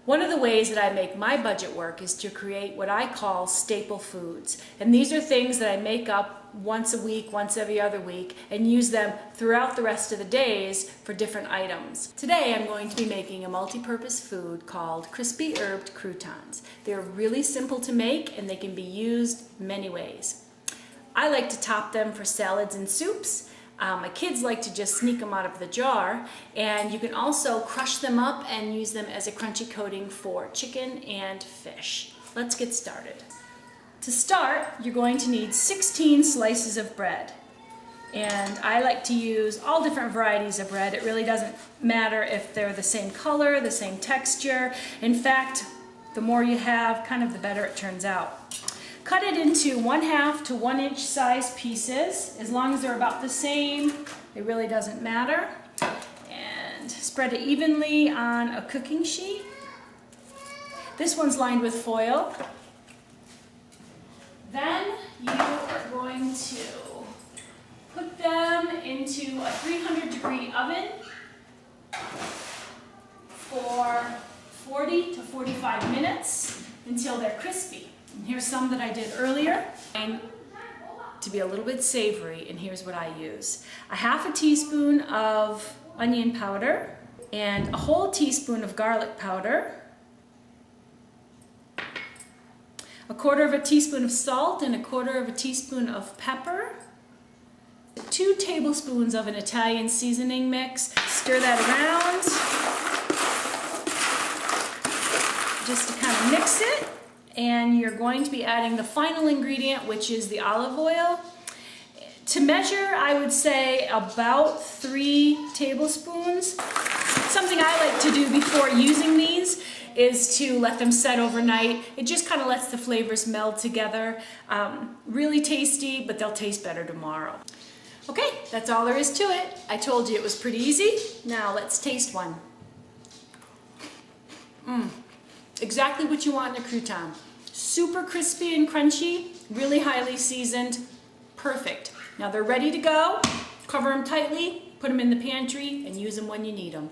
One of the ways that I make my budget work is to create what I call staple foods. And these are things that I make up once a week, once every other week, and use them throughout the rest of the days for different items. Today I'm going to be making a multi-purpose food called crispy herbed croutons. They're really simple to make and they can be used many ways. I like to top them for salads and soups. My kids like to just sneak them out of the jar, and you can also crush them up and use them as a crunchy coating for chicken and fish. Let's get started. To start, you're going to need 16 slices of bread. And I like to use all different varieties of bread. It really doesn't matter if they're the same color, the same texture. In fact, the more you have, kind of the better it turns out. Cut it into 1/2 to 1 inch size pieces. As long as they're about the same, it really doesn't matter. And spread it evenly on a cooking sheet. This one's lined with foil. Then you are going to put them into a 300-degree oven for 40 to 45 minutes until they're crispy. And here's some that I did earlier. And to be a little bit savory, and here's what I use. 1/2 teaspoon of onion powder and a whole teaspoon of garlic powder, 1/4 teaspoon of salt and 1/4 teaspoon of pepper, 2 tablespoons of an Italian seasoning mix. Stir that around just to kind of mix it. And you're going to be adding the final ingredient, which is the olive oil. To measure, I would say about 3 tablespoons. Something I like to do before using these is to let them set overnight. It just kind of lets the flavors meld together. Really tasty, but they'll taste better tomorrow. Okay, that's all there is to it. I told you it was pretty easy. Now let's taste one. Exactly what you want in a crouton. Super crispy and crunchy, really highly seasoned, perfect. Now they're ready to go. Cover them tightly, put them in the pantry, and use them when you need them.